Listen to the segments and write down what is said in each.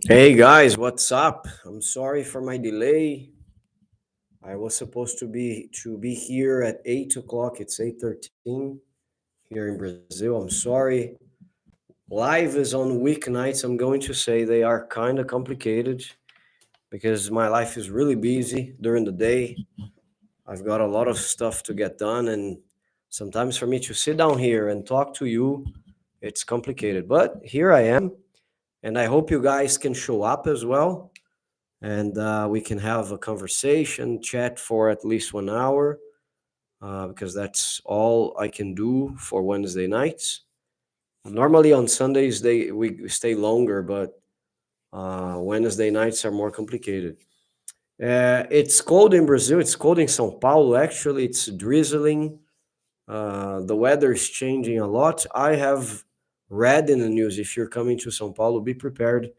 Hey guys, what's up? I'm sorry for my delay. I was supposed to be here at 8 o'clock. It's 8:13 here in Brazil. I'm sorry. Live is on weeknights. I'm going to say they are kind of complicated because my life is really busy during the day. I've got a lot of stuff to get done, and sometimes for me to sit down here and talk to you, it's complicated. But here I am, and I hope you guys can show up as well and we can have a conversation, chat for at least 1 hour, because that's all I can do for Wednesday nights. Normally on Sundays we stay longer, but Wednesday nights are more complicated. It's cold in Brazil. It's cold in São Paulo. Actually, it's drizzling. The weather is changing a lot. I have read in the news, if you're coming to São Paulo, be prepared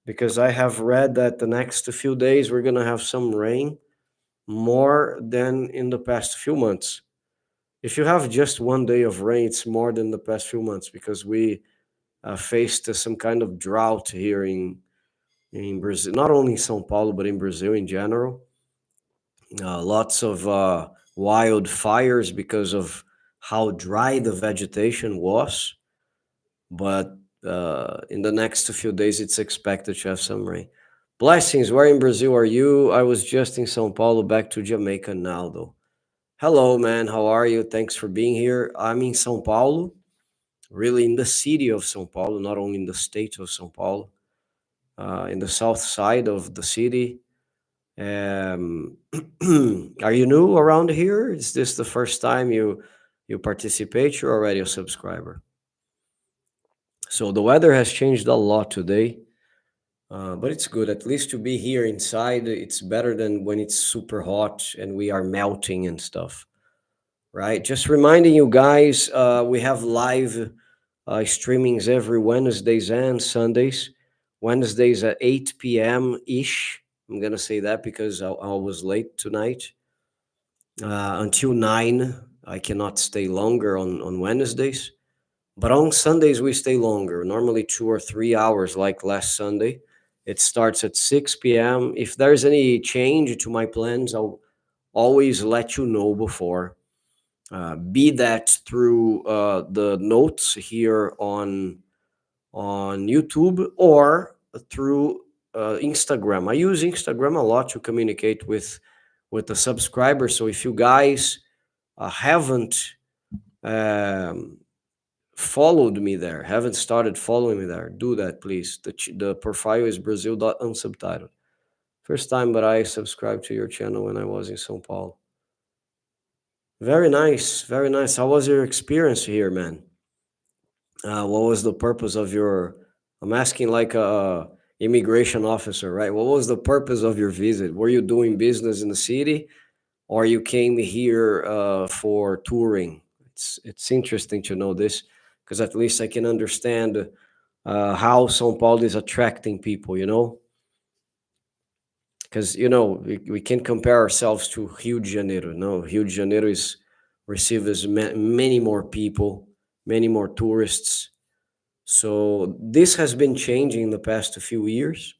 because I have read that the next few days we're gonna have some rain more than in the past few months. If you have just 1 day of rain, it's more than the past few months because we faced some kind of drought here in Brazil, not only in São Paulo but in Brazil in general. Lots of wildfires because of how dry the vegetation was, but in the next few days it's expected to have some rain. Blessings, where in Brazil are you? I was just in São Paulo, back to Jamaica now though. Hello, man. How are you? Thanks for being here. I'm in São Paulo, really in the city of São Paulo, not only in the state of São Paulo, in the south side of the city. Um, are you new around here? Is this the first time you participate? You're already a subscriber. So the weather has changed a lot today, but it's good. At least to be here inside, it's better than when it's super hot and we are melting and stuff. Right? Just reminding you guys, we have live streamings every Wednesdays and Sundays. Wednesdays at 8 p.m. ish. I'm gonna say that because I was late tonight. Until 9, I cannot stay longer on Wednesdays. But on Sundays we stay longer, normally 2 or 3 hours, like last Sunday. It starts at 6 p.m. If there's any change to my plans, I'll always let you know before, be that through the notes here on YouTube or through Instagram. I use Instagram a lot to communicate with the subscribers. So if you guys haven't um, followed me there, haven't started following me there, do that please. The profile is Brazil.unsubtitled. First time, but I subscribed to your channel when I was in São Paulo. Very nice, very nice. How was your experience here, man? What was the purpose of your? I'm asking like a immigration officer, right? What was the purpose of your visit? Were you doing business in the city, or you came here for touring? It's interesting to know this because at least I can understand how São Paulo is attracting people. Because we can compare ourselves to Rio de Janeiro. No, Rio de Janeiro is receives many more people, many more tourists. So this has been changing in the past few years,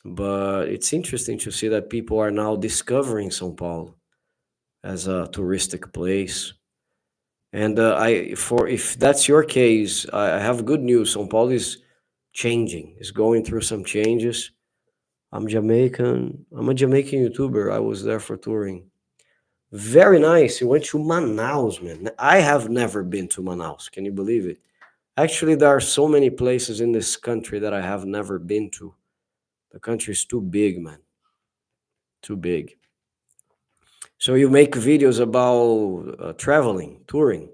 but it's interesting to see that people are now discovering São Paulo as a touristic place. And if that's your case, I have good news. São Paulo is changing, is going through some changes. I'm Jamaican. I'm a Jamaican YouTuber. I was there for touring. Very nice. You went to Manaus, man. I have never been to Manaus. Can you believe it? Actually, there are so many places in this country that I have never been to. The country is too big, man. Too big. So you make videos about traveling, touring.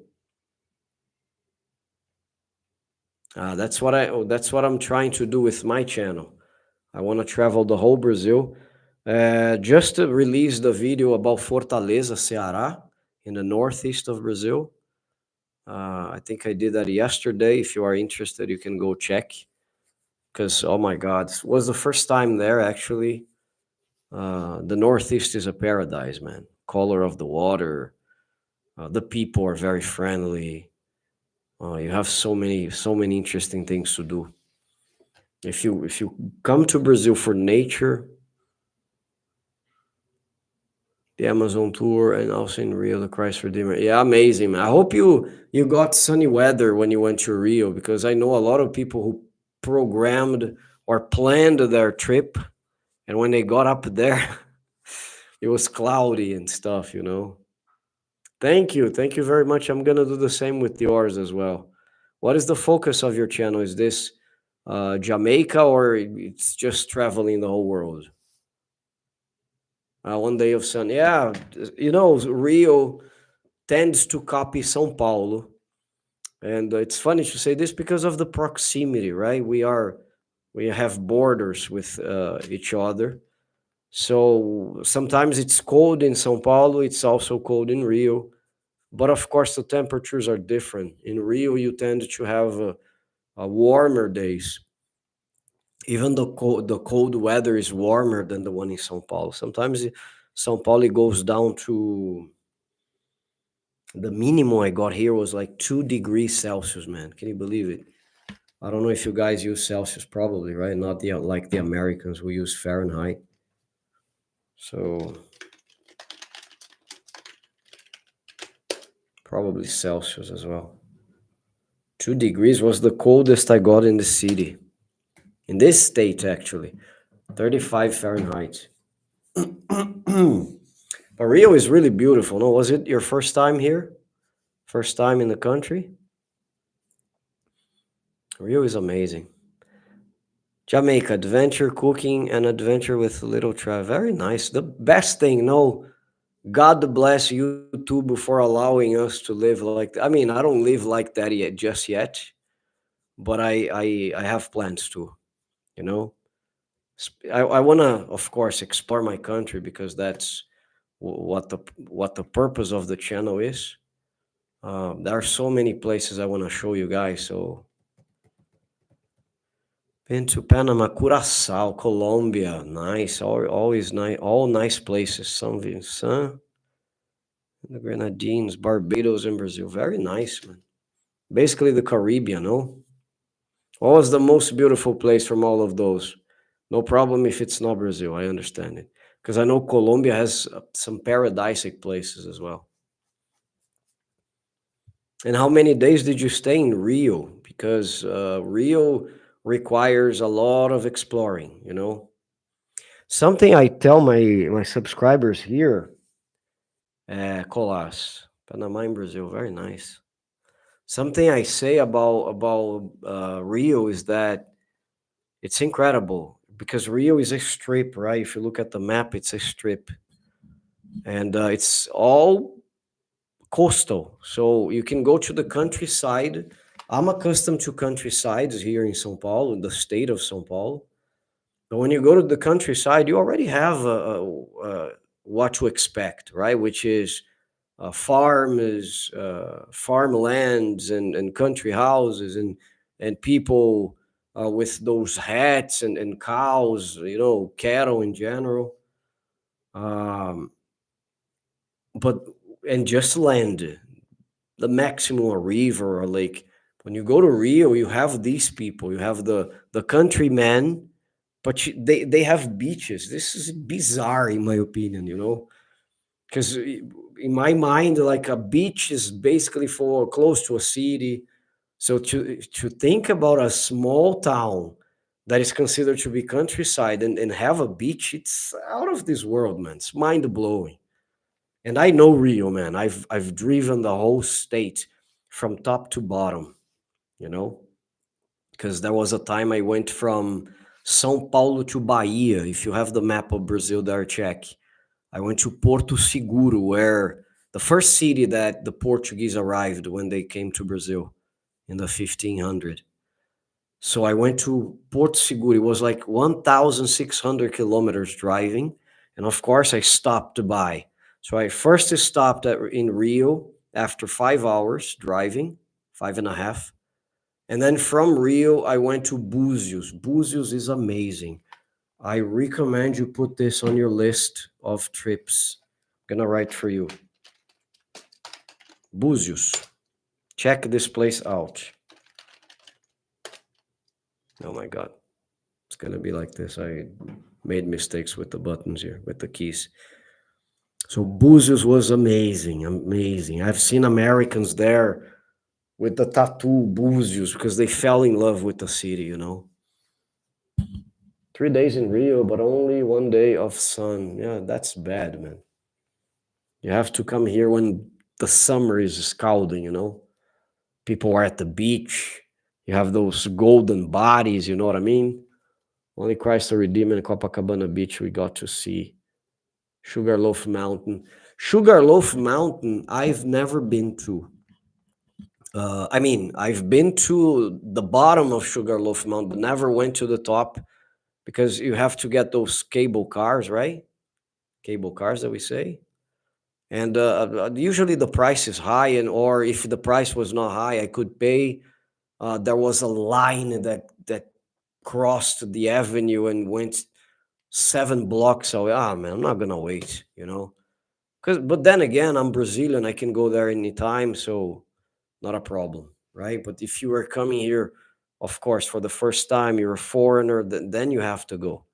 That's what I'm trying to do with my channel. I want to travel the whole Brazil. Just released a video about Fortaleza, Ceará, in the northeast of Brazil. I think I did that yesterday. If you are interested, you can go check. Because oh my God, it was the first time there actually. The Northeast is a paradise, man. Color of the water, the people are very friendly. You have so many interesting things to do. If you come to Brazil for nature, the Amazon tour, and also in Rio, the Christ Redeemer. Yeah, amazing, man. I hope you got sunny weather when you went to Rio, because I know a lot of people who programmed or planned their trip, and when they got up there, it was cloudy and stuff, you know. Thank you very much. I'm gonna do the same with yours as well. What is the focus of your channel? Is this Jamaica, or it's just traveling the whole world? One day of sun. Yeah, you know, Rio tends to copy São Paulo. And it's funny to say this because of the proximity, right? We have borders with each other. So sometimes it's cold in São Paulo, it's also cold in Rio. But of course, the temperatures are different. In Rio, you tend to have warmer days. Even the cold weather is warmer than the one in São Paulo. Sometimes São Paulo goes down to the minimum I got here was like 2 degrees Celsius, man. Can you believe it? I don't know if you guys use Celsius, probably, right? Not the like the Americans who use Fahrenheit. So probably Celsius as well. 2 degrees was the coldest I got in the city. In this state, actually. 35 Fahrenheit. But Rio is really beautiful. No, was it your first time here? First time in the country? Rio is amazing. Jamaica, adventure cooking and adventure with little travel. Very nice. The best thing, no, God bless YouTube for allowing us to live like that. I mean, I don't live like that yet, just yet, but I have plans to, you know. I want to, of course, explore my country, because that's what the purpose of the channel is. There are so many places I want to show you guys. So, been to Panama, Curacao, Colombia, nice, always nice, all nice places. São Vincent, the Grenadines, Barbados, and Brazil, very nice, man. Basically, the Caribbean, no? What was the most beautiful place from all of those? No problem if it's not Brazil, I understand it. Because I know Colombia has some paradisic places as well. And how many days did you stay in Rio? Because Rio requires a lot of exploring, you know? Something I tell my subscribers here, Colas, Panama in Brazil, very nice. Something I say about Rio is that it's incredible, because Rio is a strip, right? If you look at the map, it's a strip, and it's all coastal. So you can go to the countryside. I'm accustomed to countrysides here in São Paulo, in the state of São Paulo. But when you go to the countryside, you already have what to expect, right? Which is farms, farmlands, and country houses, and people with those hats, and cows, you know, cattle in general. Um, but and just land, the maximum a river or lake. When you go to Rio, you have these people. You have the countrymen, but they have beaches. This is bizarre, in my opinion. You know, because in my mind, like, a beach is basically for close to a city. So to think about a small town that is considered to be countryside, and have a beach, it's out of this world, man. It's mind blowing. And I know Rio, man. I've driven the whole state from top to bottom, you know, because there was a time I went from São Paulo to Bahia. If you have the map of Brazil there, check. I went to Porto Seguro, where the first city that the Portuguese arrived when they came to Brazil in the 1500. So I went to Porto Seguro. It was like 1,600 kilometers driving. And of course, I stopped by. So I first stopped in Rio after 5 hours driving, five and a half. And then from Rio, I went to Búzios. Búzios is amazing. I recommend you put this on your list of trips. I'm gonna write for you. Búzios. Check this place out. Oh my God. It's gonna be like this. I made mistakes with the buttons here, with the keys. So Búzios was amazing, amazing. I've seen Americans there with the tattoo Búzios because they fell in love with the city, 3 days in Rio, but only 1 day of sun. Yeah, that's bad, man. You have to come here when the summer is scalding. People are at the beach. You have those golden bodies, you know what I mean? Only Christ the Redeemer in Copacabana Beach we got to see. Sugarloaf Mountain. Sugarloaf Mountain, I've never been to. I've been to the bottom of Sugarloaf Mountain, but never went to the top because you have to get those cable cars, right? Cable cars that we say. And usually the price is high, and or if the price was not high, I could pay. There was a line that crossed the avenue and went 7 blocks away. Ah, man, I'm not gonna wait. But then again, I'm Brazilian. I can go there anytime, so not a problem, right? But if you are coming here, of course, for the first time, you're a foreigner, then you have to go.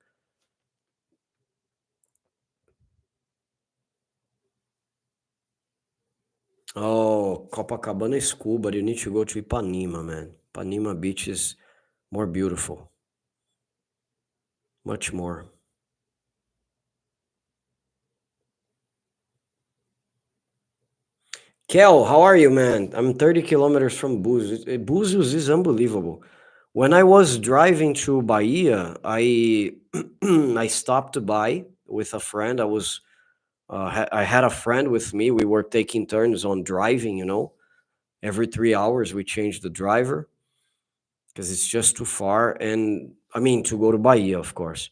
Oh, Copacabana is cool, but you need to go to Ipanema, man. Ipanema Beach is more beautiful, much more. Kel, how are you, man? I'm 30 kilometers from Búzios. Búzios is unbelievable. When I was driving to Bahia, I I stopped by with a friend. I had a friend with me. We were taking turns on driving. Every 3 hours we changed the driver because it's just too far. And I mean to go to Bahia, of course.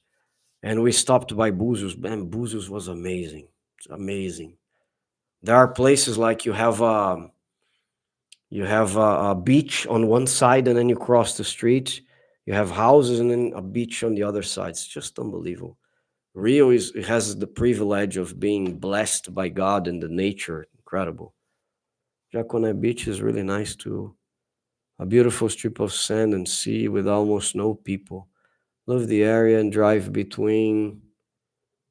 And we stopped by Búzios. Man, Búzios was amazing. It's amazing. There are places like you have a beach on one side, and then you cross the street. You have houses, and then a beach on the other side. It's just unbelievable. Rio has the privilege of being blessed by God and the nature. Incredible. Jaconé Beach is really nice too. A beautiful strip of sand and sea with almost no people. Love the area and drive between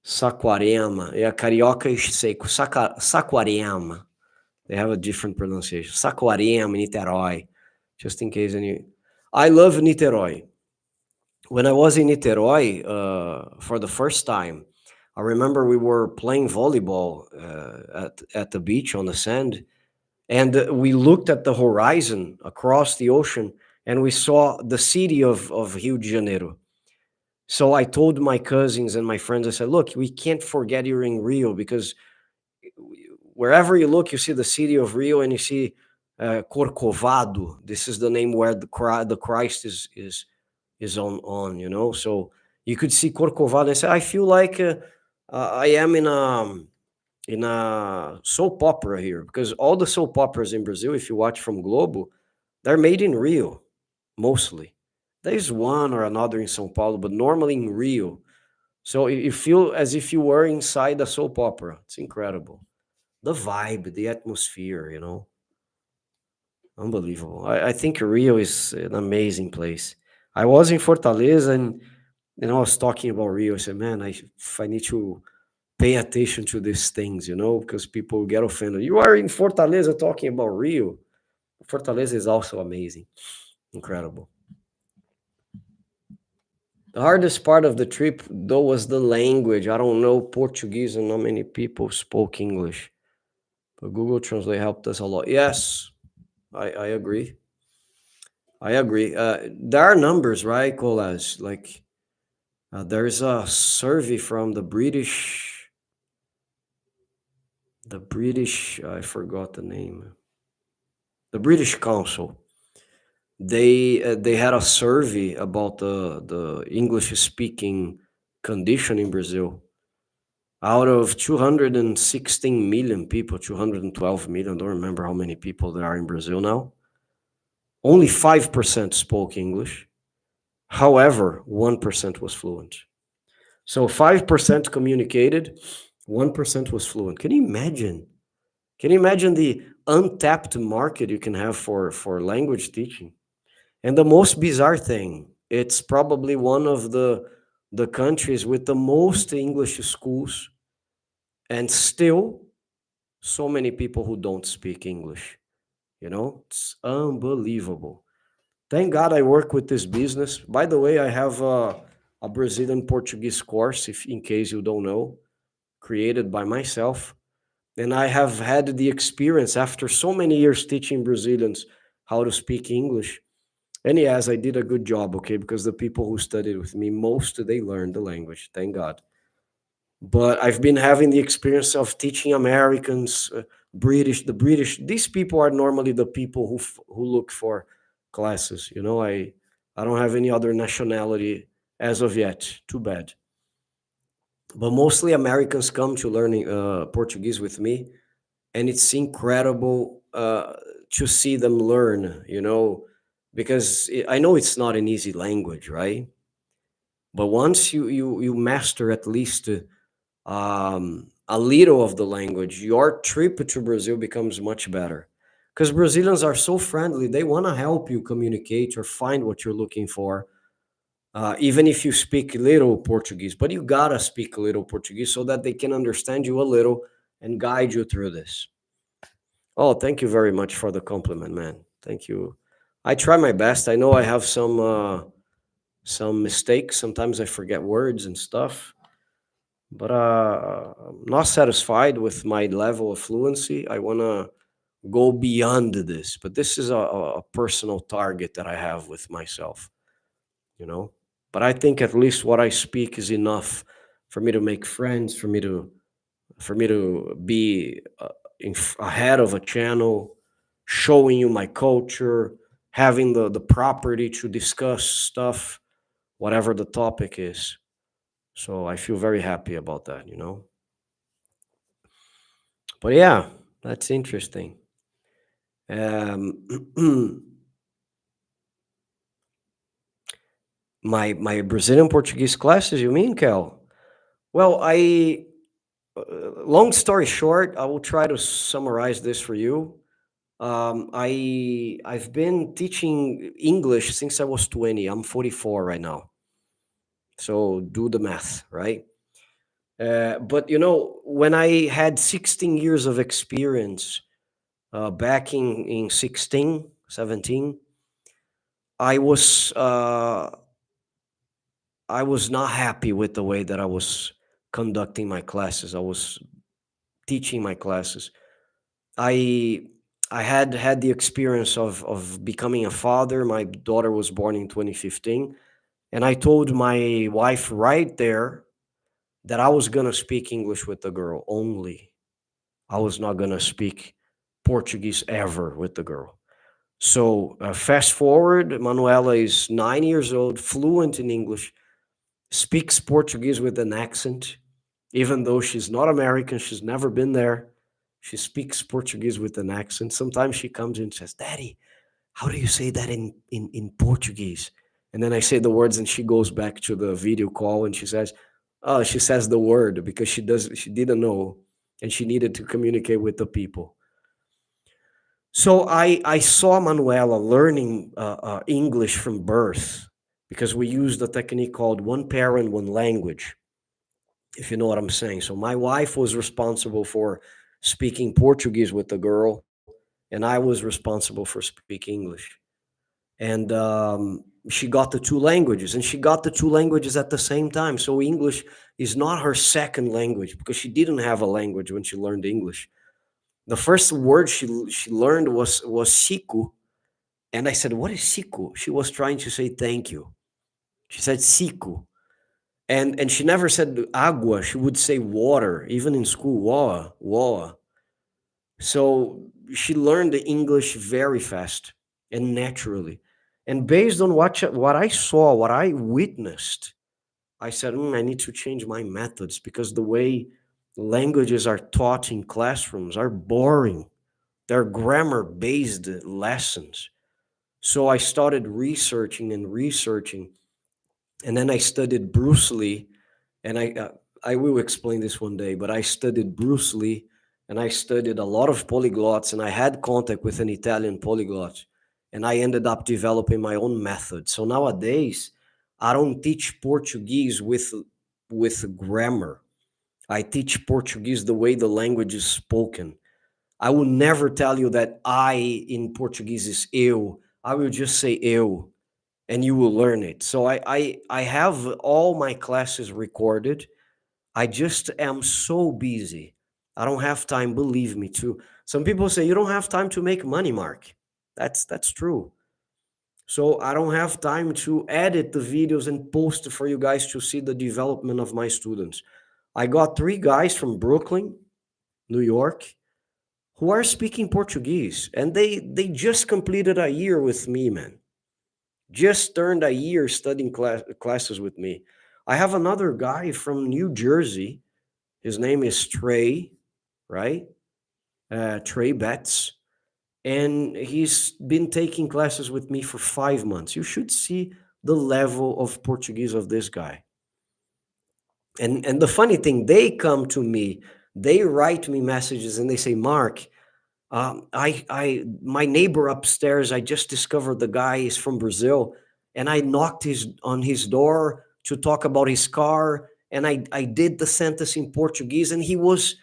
Saquarema. Yeah, Carioca is seco. Saquarema. They have a different pronunciation. Saquarema, Niterói. Just in case any. I love Niterói. When I was in Niterói for the first time, I remember we were playing volleyball at the beach on the sand, and we looked at the horizon across the ocean, and we saw the city of Rio de Janeiro. So I told my cousins and my friends, I said, "Look, we can't forget you're in Rio because wherever you look, you see the city of Rio, and you see Corcovado. This is the name where the Christ is on. So you could see Corcovado and say, I feel like I am in a soap opera here because all the soap operas in Brazil, if you watch from Globo, they're made in Rio mostly. There's one or another in São Paulo, but normally in Rio. So you feel as if you were inside a soap opera. It's incredible. The vibe, the atmosphere. Unbelievable. I think Rio is an amazing place. I was in Fortaleza, and I was talking about Rio. I said, man, I need to pay attention to these things, because people get offended. You are in Fortaleza talking about Rio. Fortaleza is also amazing. Incredible. The hardest part of the trip, though, was the language. I don't know Portuguese, and not many people spoke English. But Google Translate helped us a lot. Yes, I agree. I agree. There are numbers, right, Colas? Like, there's a survey from the British, I forgot the name, the British Council. They had a survey about the English speaking condition in Brazil. Out of 216 million people, 212 million, don't remember how many people there are in Brazil now. Only 5% spoke English. However, 1% was fluent. So 5% communicated, 1% was fluent. Can you imagine? Can you imagine the untapped market you can have for language teaching? And the most bizarre thing, It's probably one of the countries with the most English schools, and still so many people who don't speak English. It's unbelievable. Thank God I work with this business. By the way, I have a Brazilian Portuguese course, if in case you don't know, created by myself. And I have had the experience after so many years teaching Brazilians how to speak English. And yes, I did a good job, okay, because the people who studied with me, most they learned the language, thank God. But I've been having the experience of teaching Americans, the British. These people are normally the people who look for classes. I don't have any other nationality as of yet. Too bad. But mostly Americans come to learning Portuguese with me, and it's incredible to see them learn. Because I know it's not an easy language, right? But once you master at least a little of the language, your trip to Brazil becomes much better. Because Brazilians are so friendly, they want to help you communicate or find what you're looking for, even if you speak little Portuguese. But you gotta speak a little Portuguese so that they can understand you a little and guide you through this. Oh, thank you very much for the compliment, man. Thank you. I try my best. I know I have some mistakes. Sometimes I forget words and stuff, but I'm not satisfied with my level of fluency. I want to go beyond this, but this is a personal target that I have with myself, you know. But I think at least what I speak is enough for me to make friends, for me to be ahead of a channel, showing you my culture, having the property to discuss stuff, whatever the topic is. So I feel very happy about that. But yeah, that's interesting. Um, my Brazilian Portuguese classes, you mean, Kel? Well, long story short, I will try to summarize this for you. I've been teaching English since I was 20. I'm 44 right now. So do the math, right? But when I had 16 years of experience, back in 16, 17, I was uh, I was not happy with the way that I was conducting my classes. I was teaching my classes. I I had the experience of becoming a father. My daughter was born in 2015, and I told my wife right there that I was gonna speak English with the girl only. I was not gonna speak Portuguese ever with the girl. So fast forward, Manuela is 9 years old, fluent in English, speaks Portuguese with an accent, even though she's not American, she's never been there. She speaks Portuguese with an accent. Sometimes she comes in and says, Daddy, how do you say that in Portuguese? And then I say the words and she goes back to the video call and she says, oh, she says the word because she didn't know and she needed to communicate with the people. So I saw Manuela learning English from birth because we used a technique called one parent, one language, if you know what I'm saying. So my wife was responsible for speaking Portuguese with the girl, and I was responsible for speaking English. And she got the two languages, and she got the two languages at the same time. So English is not her second language because she didn't have a language when she learned English. The first word she learned was siku, and I said, "What is siku?" She was trying to say thank you. She said siku, and she never said agua. She would say water, even in school, water, water. So she learned the English very fast and naturally. And based on what I saw, what I witnessed, I said, I need to change my methods because the way languages are taught in classrooms are boring. They're grammar based lessons. So I started researching and researching. And then I studied Bruce Lee. And I will explain this one day, but I studied Bruce Lee and I studied a lot of polyglots and I had contact with an Italian polyglot and I ended up developing my own method. So nowadays, I don't teach Portuguese with grammar. I teach Portuguese the way the language is spoken. I will never tell you that I in Portuguese is eu. I will just say eu, and you will learn it. So I have all my classes recorded. I just am so busy. I don't have time, believe me, too. Some people say you don't have time to make money, Mark. That's true. So I don't have time to edit the videos and post for you guys to see the development of my students. I got three guys from Brooklyn, New York, who are speaking Portuguese, and they just completed a year with me, man. Just turned a year studying classes with me. I have another guy from New Jersey. His name is Trey, right? Trey Betts, and he's been taking classes with me for 5 months. You should see the level of Portuguese of this guy. And the funny thing, they come to me, they write me messages, and they say, Mark, my neighbor upstairs, I just discovered the guy is from Brazil, and I knocked on his door to talk about his car, and I did the sentence in Portuguese, and he was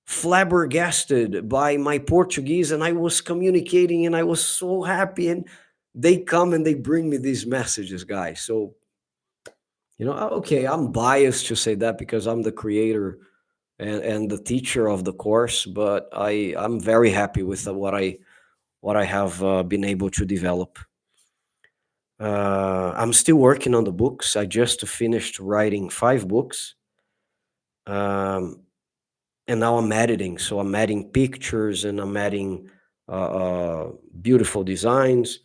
flabbergasted by my Portuguese, and I was communicating, and I was so happy. And they come and they bring me these messages, guys. So, okay, I'm biased to say that because I'm the creator and the teacher of the course, but I'm very happy with what I have been able to develop. I'm still working on the books. I just finished writing 5 books. Um, and now I'm editing. So I'm adding pictures and I'm adding beautiful designs.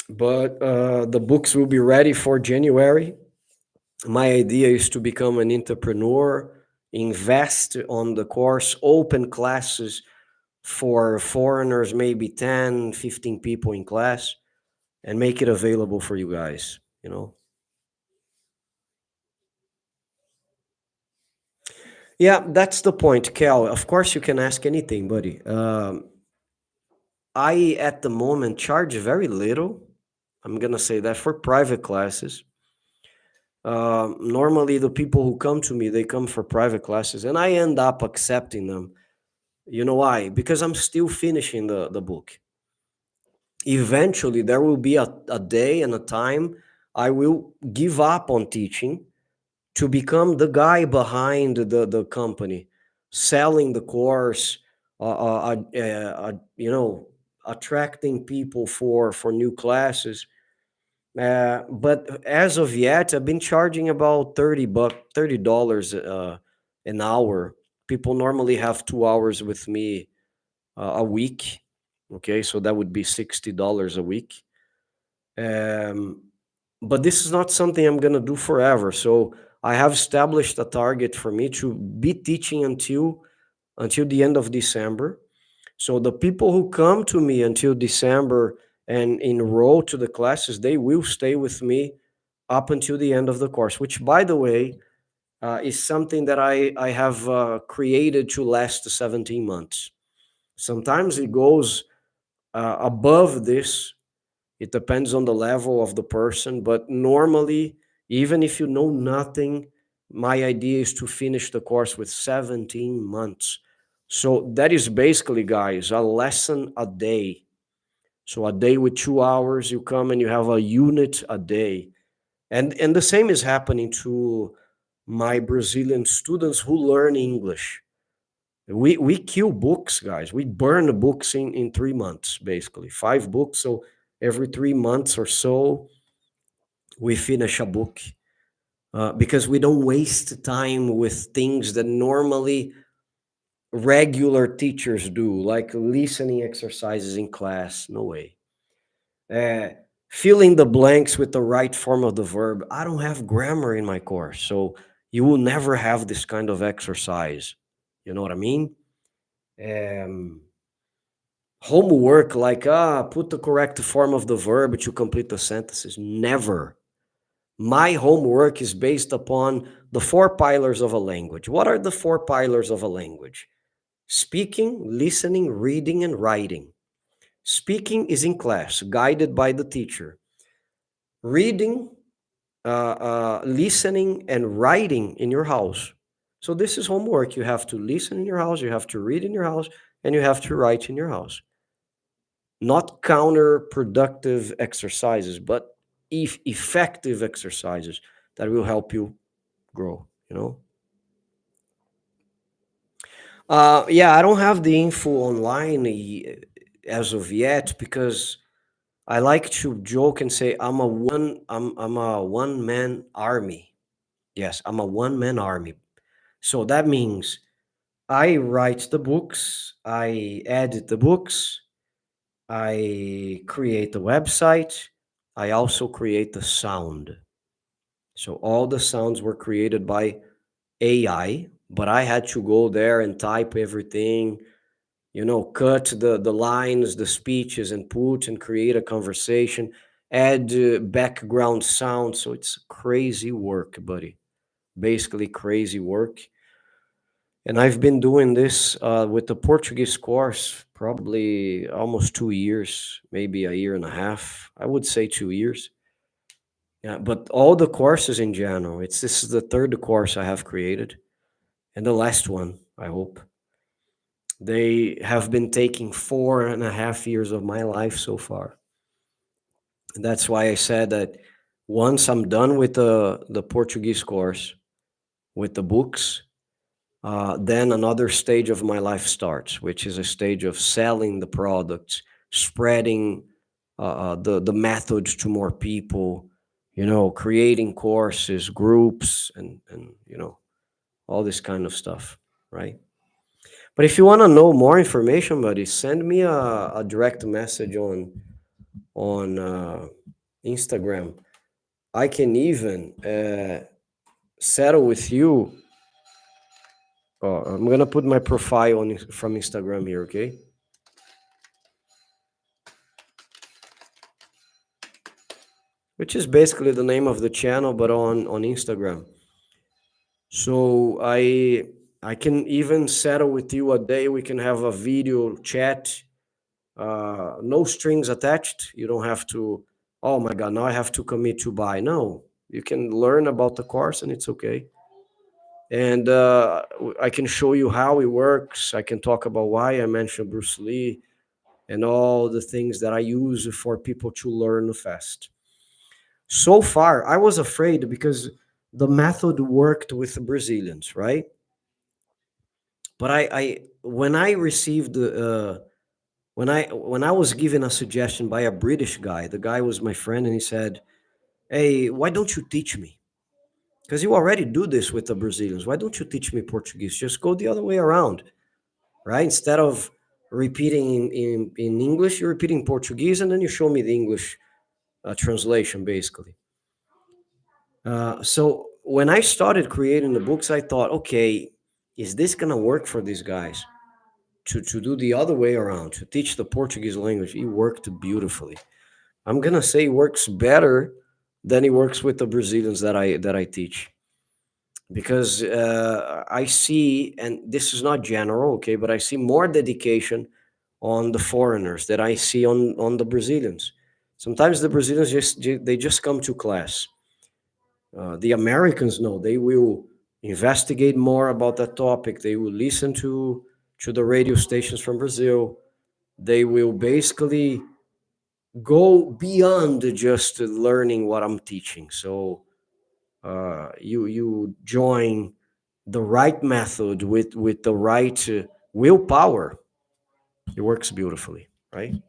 But the books will be ready for January. My idea is to become an entrepreneur, invest on the course, open classes for foreigners, maybe 10, 15 people in class, and make it available for you guys. Yeah, that's the point, Cal. Of course, you can ask anything, buddy. I, at the moment, charge very little. I'm going to say that for private classes. Normally, the people who come to me, they come for private classes, and I end up accepting them. You know why? Because I'm still finishing the book. Eventually, there will be a day and a time I will give up on teaching to become the guy behind the company, selling the course, attracting people for new classes. But as of yet, I've been charging about $30 an hour. People normally have 2 hours with me a week. Okay, so that would be $60 a week. Um, but this is not something I'm gonna do forever. So I have established a target for me to be teaching until the end of December. So the people who come to me until December and enroll to the classes, they will stay with me up until the end of the course, which, by the way, is something that I have created to last 17 months. Sometimes it goes above this. It depends on the level of the person, but normally, even if you know nothing, my idea is to finish the course with 17 months. So that is basically, guys, a lesson a day. So a day with 2 hours, you come and you have a unit a day. And the same is happening to my Brazilian students who learn English. We kill books, guys. We burn the books in 3 months, basically. 5 books. So every 3 months or so, we finish a book because we don't waste time with things that normally regular teachers do, like listening exercises in class. No way. Uh, Filling the blanks with the right form of the verb. I don't have grammar in my course, so you will never have this kind of exercise. You know what I mean? Um, Homework like put the correct form of the verb to complete the sentences. Never. My homework is based upon the four pillars of a language. What are the four pillars of a language? Speaking, listening, reading, and writing. Speaking is in class, guided by the teacher. reading, listening, and writing in your house. So this is homework. You have to listen in your house, you have to read in your house, and you have to write in your house. Not counterproductive exercises, but effective exercises that will help you grow, you know? Yeah, I don't have the info online as of yet because I like to joke and say I'm a one man army. Yes, I'm a one man army. So that means I write the books, I edit the books, I create the website, I also create the sound. So all the sounds were created by AI, but I had to go there and type everything, cut the lines, the speeches, and put and create a conversation, add background sound. So it's crazy work, buddy. Basically, crazy work. And I've been doing this with the Portuguese course probably almost 2 years, maybe a year and a half. I would say 2 years. Yeah, but all the courses in general, this is the third course I have created, and the last one, I hope. They have been taking 4.5 years of my life so far. And that's why I said that once I'm done with the Portuguese course, with the books, then another stage of my life starts, which is a stage of selling the products, spreading the methods to more people, creating courses, groups, and all this kind of stuff, right? But if you want to know more information, buddy, send me a direct message on Instagram. I can even settle with you. I'm gonna put my profile from Instagram here, okay? Which is basically the name of the channel, but on Instagram. So I can even settle with you a day. We can have a video chat, no strings attached. You don't have to. Oh my God! Now I have to commit to buy. No, you can learn about the course, and it's okay. And I can show you how it works. I can talk about why I mentioned Bruce Lee and all the things that I use for people to learn fast. So far, I was afraid because the method worked with the Brazilians, right? But I when I received when I was given a suggestion by a British guy, the guy was my friend, and he said, "Hey, why don't you teach me? Because you already do this with the Brazilians. Why don't you teach me Portuguese? Just go the other way around, right? Instead of repeating in English, you're repeating Portuguese, and then you show me the English translation, basically." So when I started creating the books, I thought, okay, is this gonna work for these guys? To do the other way around, to teach the Portuguese language, it worked beautifully. I'm gonna say it works better than it works with the Brazilians that I teach, because I see, and this is not general, okay, but I see more dedication on the foreigners that I see on the Brazilians. Sometimes the Brazilians just come to class. The Americans know they will investigate more about that topic. They will listen to the radio stations from Brazil. They will basically go beyond just learning what I'm teaching. So you join the right method with the right willpower. It works beautifully, right?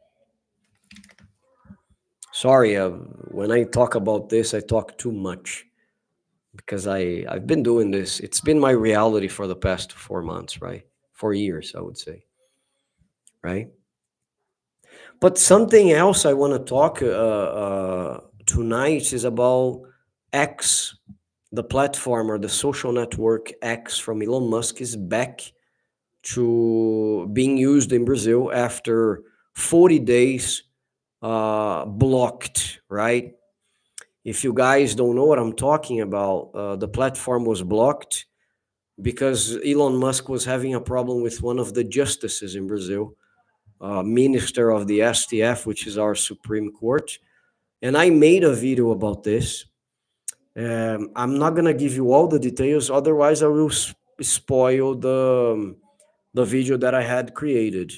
Sorry, when I talk about this, I talk too much because I've been doing this. It's been my reality for the past 4 months, right? 4 years, I would say, right? But something else I want to talk tonight is about X, the platform or the social network X from Elon Musk is back to being used in Brazil after 40 days blocked, right? If you guys don't know what I'm talking about, the platform was blocked because Elon Musk was having a problem with one of the justices in Brazil, minister of the STF, which is our Supreme Court, And I made a video about this. I'm not gonna give you all the details, otherwise I will spoil the video that I had created,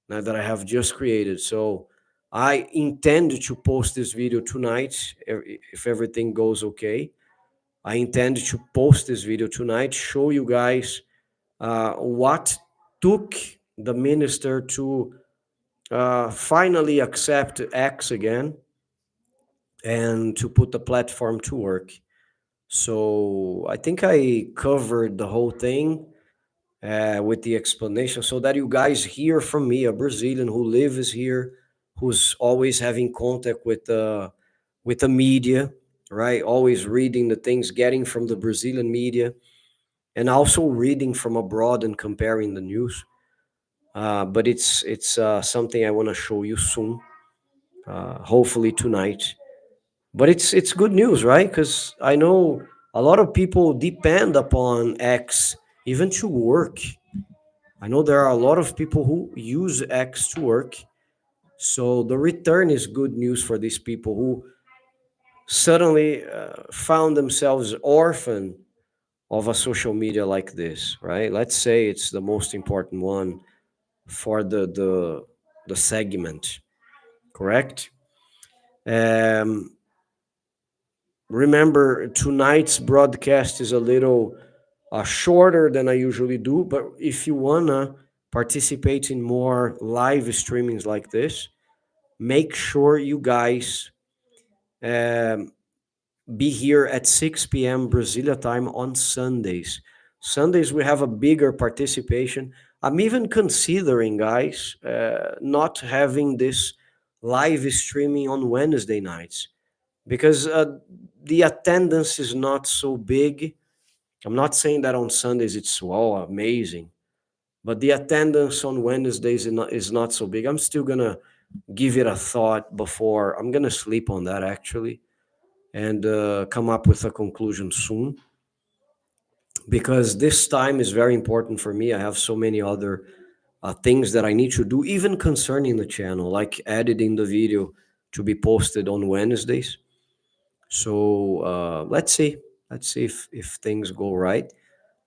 that I have just created. So I intend to post this video tonight if everything goes okay. I intend to post this video tonight, show you guys what took the minister to finally accept X again and to put the platform to work. So I think I covered the whole thing with the explanation so that you guys hear from me, a Brazilian who lives here, who's always having contact with the media, right? Always reading the things, getting from the Brazilian media, and also reading from abroad and comparing the news. But it's something I want to show you soon, hopefully tonight. But it's good news, right? Because I know a lot of people depend upon X even to work. I know there are a lot of people who use X to work. So the return is good news for these people who suddenly found themselves orphaned of a social media like this, right? Let's say it's the most important one for the segment, correct? Um, Remember, tonight's broadcast is a little shorter than I usually do, but if you wanna participate in more live streamings like this, make sure you guys um, be here at 6 p.m. Brasilia time on Sundays. Sundays we have a bigger participation. I'm even considering, guys, not having this live streaming on Wednesday nights because the attendance is not so big. I'm not saying that on Sundays it's amazing, but the attendance on Wednesdays is not so big. I'm still gonna give it a thought before I'm gonna sleep on that actually, and come up with a conclusion soon, because this time is very important for me. I have so many other things that I need to do, even concerning the channel, like editing the video to be posted on Wednesdays. So let's see if things go right.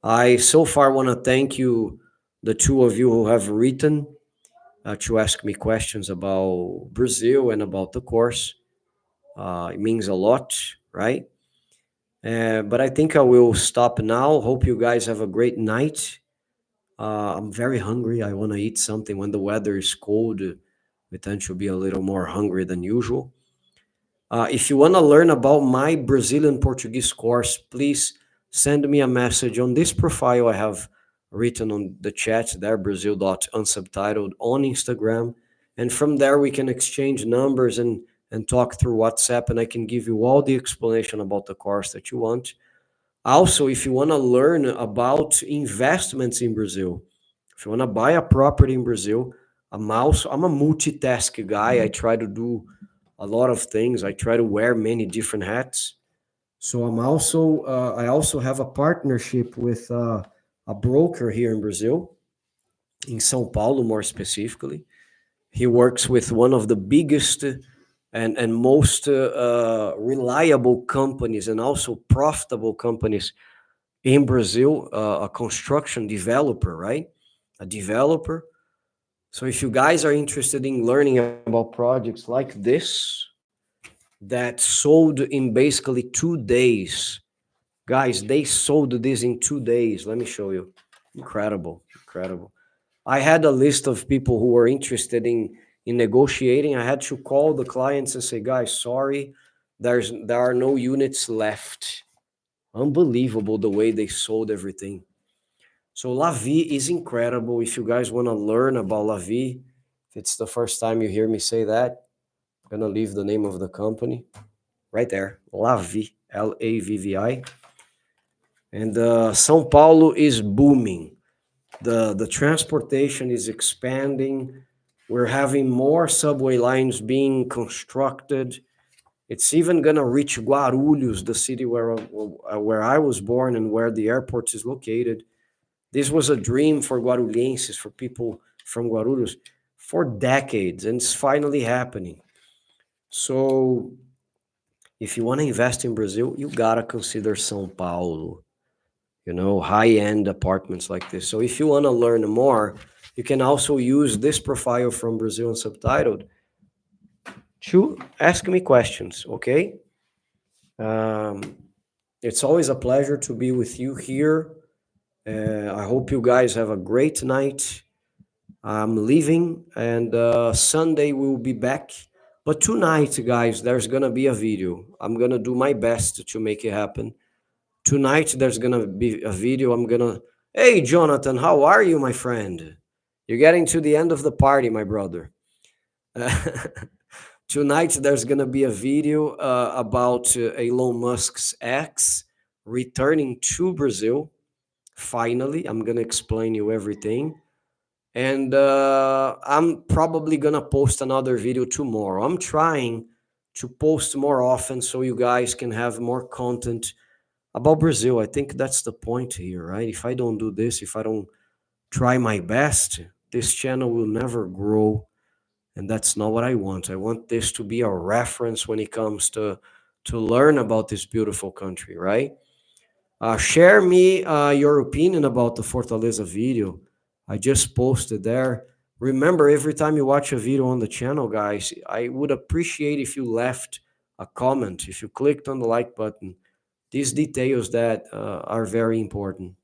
I so far want to thank you, the two of you who have written to ask me questions about Brazil and about the course. It means a lot, right? But I think I will stop now. Hope you guys have a great night. I'm very hungry. I want to eat something. When the weather is cold, we tend to be a little more hungry than usual. If you want to learn about my Brazilian Portuguese course, please send me a message on this profile I have written on the chat there, brazil.unsubtitled on Instagram. And from there, we can exchange numbers and talk through WhatsApp, and I can give you all the explanation about the course that you want. Also, if you want to learn about investments in Brazil, if you want to buy a property in Brazil, I'm a multitask guy. I try to do a lot of things. I try to wear many different hats. So I also have a partnership with a broker here in Brazil, in São Paulo more specifically. He works with one of the biggest and most reliable companies and also profitable companies in Brazil, a construction developer, right? A developer. So if you guys are interested in learning about projects like this that sold in basically 2 days, guys, they sold this in 2 days. Let me show you. Incredible, incredible. I had a list of people who were interested in negotiating. I had to call the clients and say, guys, sorry, there are no units left. Unbelievable the way they sold everything. So Lavi is incredible. If you guys want to learn about Lavi, if it's the first time you hear me say that, I'm gonna leave the name of the company right there. Lavi, Lavvi. And São Paulo is booming. The transportation is expanding. We're having more subway lines being constructed. It's even gonna reach Guarulhos, the city where I was born and where the airport is located. This was a dream for Guarulhenses, for people from Guarulhos, for decades, and it's finally happening. So if you want to invest in Brazil, you gotta consider São Paulo, high-end apartments like this. So if you want to learn more, you can also use this profile from Brazil and Subtitled to ask me questions, okay? Um, it's always a pleasure to be with you here. I hope you guys have a great night. I'm leaving, and Sunday we'll be back. But tonight, guys, there's gonna be a video. I'm gonna do my best to make it happen. Tonight, there's gonna be a video. Hey, Jonathan, how are you, my friend? You're getting to the end of the party, my brother. Tonight, there's gonna be a video about Elon Musk's ex returning to Brazil. Finally, I'm gonna explain you everything. And I'm probably gonna post another video tomorrow. I'm trying to post more often so you guys can have more content about Brazil. I think that's the point here, right? If I don't do this, if I don't try my best, this channel will never grow, and that's not what I want. I want this to be a reference when it comes to learn about this beautiful country, right? Share me your opinion about the Fortaleza video. I just posted there. Remember, every time you watch a video on the channel, guys, I would appreciate if you left a comment, if you clicked on the like button. These details that are very important.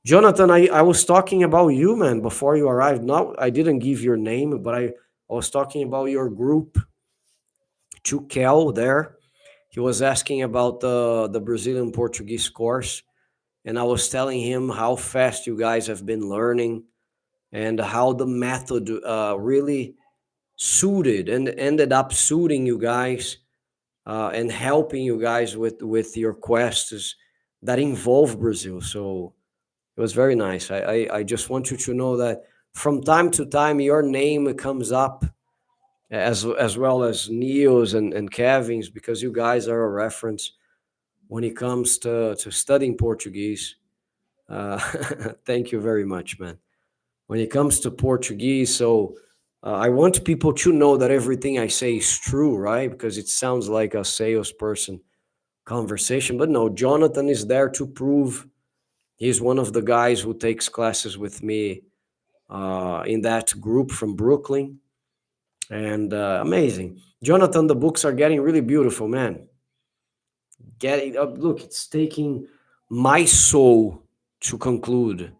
Jonathan, I was talking about you, man, before you arrived. No, I didn't give your name, but I was talking about your group to Kel there. He was asking about the Brazilian Portuguese course, and I was telling him how fast you guys have been learning and how the method really suited and ended up suiting you guys and helping you guys with your quests that involve Brazil. So it was very nice. I just want you to know that from time to time your name comes up as well as Neo's and Kevin's, because you guys are a reference when it comes to studying Portuguese. Uh, thank you very much, man. When it comes to Portuguese, so I want people to know that everything I say is true, right? Because it sounds like a salesperson conversation, but no, Jonathan is there to prove. He's one of the guys who takes classes with me in that group from Brooklyn, and amazing. Jonathan, the books are getting really beautiful, man. Getting up, look, it's taking my soul to conclude,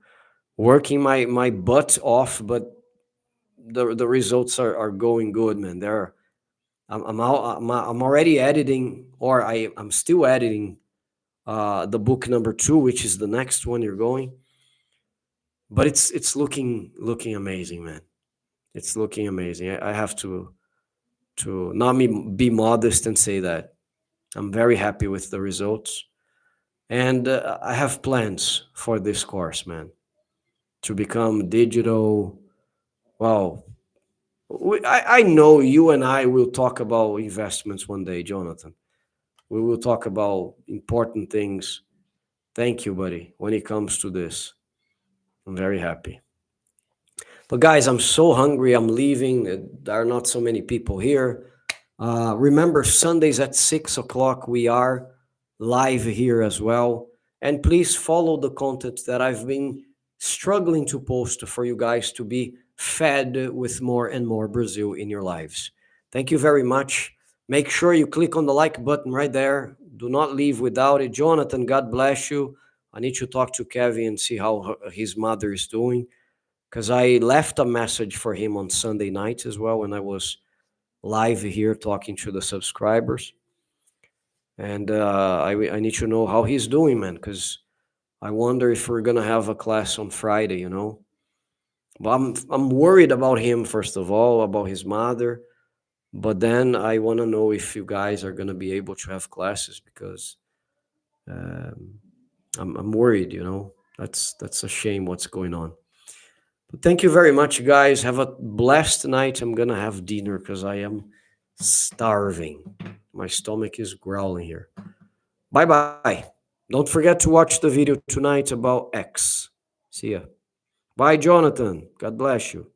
working my butt off, but the results are going good, man. I'm already editing, or I'm still editing the book number 2, which is the next one you're going. But it's looking amazing, man. It's looking amazing. I have to not be modest and say that I'm very happy with the results, and I have plans for this course, man, to become digital. Well, I know you and I will talk about investments one day, Jonathan. We will talk about important things. Thank you, buddy. When it comes to this, I'm very happy. But guys, I'm so hungry. I'm leaving. There are not so many people here. Remember, Sundays at 6 o'clock, we are live here as well. And please follow the content that I've been struggling to post for you guys to be fed with more and more Brazil in your lives. Thank you very much. Make sure you click on the like button right there. Do not leave without it. Jonathan, God bless you. I need to talk to Kevin and see how his mother is doing, because I left a message for him on Sunday night as well when I was live here talking to the subscribers. And I need to know how he's doing, man, because I wonder if we're going to have a class on Friday. But I'm worried about him, first of all, about his mother. But then I want to know if you guys are going to be able to have classes, because um, I'm worried. That's a shame what's going on. But thank you very much, guys. Have a blessed night. I'm going to have dinner because I am starving. My stomach is growling here. Bye-bye. Don't forget to watch the video tonight about X. See ya. Bye, Jonathan. God bless you.